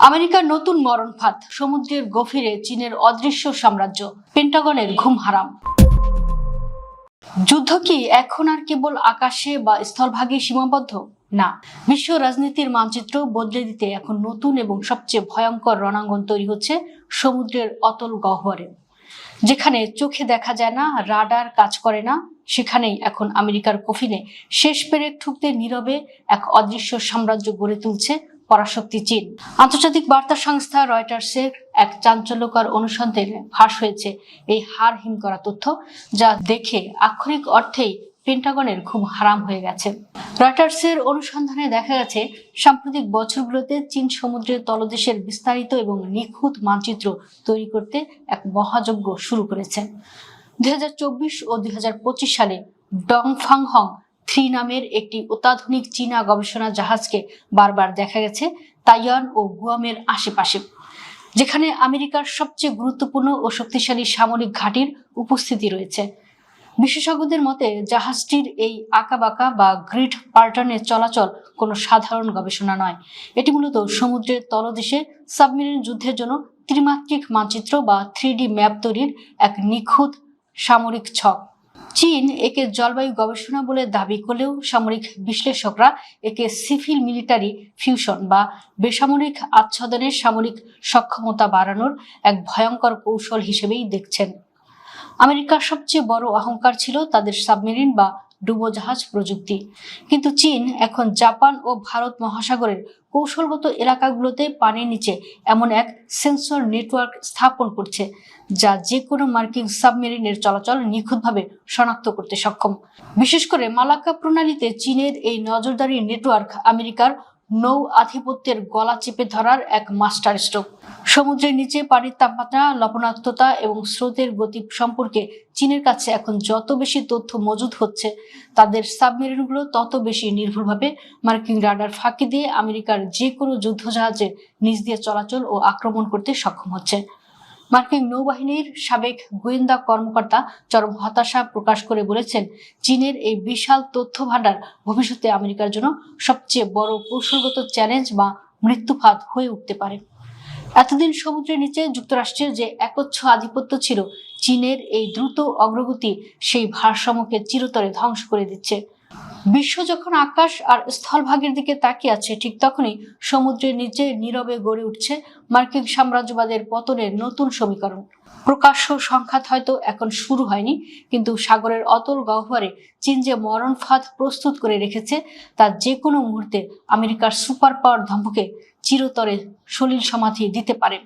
আমেরিকার নতুন মরণ ফাঁদ, সমুদ্রের গভীরে চীনের অদৃশ্য সাম্রাজ্য, পেন্টাগনের ঘুম হারাম। যুদ্ধ কি এখন আর কেবল আকাশে বা স্থলভাগে সীমাবদ্ধ? না, বিশ্ব রাজনীতির মানচিত্র বদলে দিতে এখন নতুন এবং সবচেয়ে ভয়ঙ্কর রণাঙ্গন তৈরি হচ্ছে সমুদ্রের অতল গহ্বরে। যেখানে চোখে দেখা যায় না, রাডার কাজ করে না, সেখানেই এখন আমেরিকার কফিনে শেষ পেরেক ঠুকতে নীরবে এক অদৃশ্য সাম্রাজ্য গড়ে তুলছে পরাশক্তি চীন। আন্তর্জাতিক বার্তা সংস্থা রয়টার্সের এক চাঞ্চল্যকর অনুসন্ধানে ফাঁস হয়েছে এই হাড় হিম করা তথ্য, যা দেখে আক্ষরিক অর্থেই পেন্টাগনের ঘুম হারাম হয়ে গেছে। রয়টার্সের অনুসন্ধানে দেখা গেছে, সাম্প্রতিক বছরগুলোতে চীন সমুদ্রের তলদেশের বিস্তারিত এবং নিখুঁত মানচিত্র তৈরি করতে এক মহাযজ্ঞ শুরু করেছে। 2024 ও 2025 সালে ডংফাংহং 3 নামের একটি অত্যাধুনিক চীনা গবেষণা জাহাজকে বারবার দেখা গেছে তাইওয়ান ও গুয়ামের আশেপাশে, যেখানে আমেরিকার সবচেয়ে গুরুত্বপূর্ণ ও শক্তিশালী সামরিক ঘাঁটির উপস্থিতি রয়েছে। বিশেষজ্ঞদের মতে, জাহাজটির এই আঁকাবাঁকা বা গ্রিড প্যাটার্নের চলাচল কোনো সাধারণ গবেষণা নয়। এটি মূলত সমুদ্রের তলদেশে সাবমেরিন যুদ্ধের জন্য ত্রিমাত্রিক মানচিত্র বা 3D ম্যাপ তৈরির এক নিখুঁত সামরিক ছক। চীন একে জলবায়ু গবেষণা বলে দাবি করলেও সামরিক বিশ্লেষকরা একে সিভিল মিলিটারি ফিউশন বা বেসামরিক আচ্ছাদনের সামরিক সক্ষমতা বাড়ানোর এক ভয়ঙ্কর কৌশল হিসেবেই দেখছেন। আমেরিকার সবচেয়ে বড় অহংকার ছিল তাদের সাবমেরিন বা ডুবোজাহাজ প্রযুক্তি, কিন্তু চীন এখন জাপান ও ভারত মহাসাগরের কৌশলগত এলাকাগুলোতে পানির নিচে এমন এক সেন্সর নেটওয়ার্ক স্থাপন করছে, যা যে কোনো মার্কিন সাবমেরিনের চলাচল নিখুঁতভাবে শনাক্ত করতে সক্ষম। বিশেষ করে মালাক্কা প্রণালীতে চীনের এই নজরদারি নেটওয়ার্ক আমেরিকার নৌ আধিপত্যের গলা চেপে ধরার এক মাস্টার স্ট্রোক। সমুদ্রের নিচে পানির তাপমাত্রা, লবণাক্ততা এবং স্রোতের গতি সম্পর্কে চীনের কাছে এখন যত বেশি তথ্য মজুদ হচ্ছে, তাদের সাবমেরিনগুলো তত বেশি নির্ভুলভাবে মার্কিন রাডার ফাঁকি দিয়ে আমেরিকার যে কোনো যুদ্ধজাহাজের নিচ দিয়ে চলাচল ও আক্রমণ করতে সক্ষম হচ্ছে। মার্কিন নৌবাহিনীর সাবেক গোয়েন্দা কর্মকর্তা চরম হতাশা প্রকাশ করে বলেছেন, চীনের এই বিশাল তথ্য ভান্ডার ভবিষ্যতে আমেরিকার জন্য সবচেয়ে বড় কৌশলগত চ্যালেঞ্জ বা মৃত্যুফাঁদ হয়ে উঠতে পারে। এতদিন সমুদ্রের নিচে যুক্তরাষ্ট্রের যে একচ্ছ আধিপত্য ছিল, চীনের এই দ্রুত অগ্রগতি সেই ভারসাম্যকে চিরতরে ধ্বংস করে দিচ্ছে। বিশ্ব যখন আকাশ আর স্থলভাগের দিকে তাকিয়ে আছে, ঠিক তখনই সমুদ্রের নিচে নীরবে গড়ে উঠছে মার্কিন সাম্রাজ্যবাদের পতনের নতুন সমীকরণ। প্রকাশ্য সংঘাত হয়তো এখন শুরু হয়নি, কিন্তু সাগরের অতল গহ্বরে চীন যে মরণ ফাঁদ প্রস্তুত করে রেখেছে, তা যে কোনো মুহূর্তে আমেরিকার সুপার পাওয়ার ধম্মকে চিরতরে সলিল সমাধি দিতে পারে।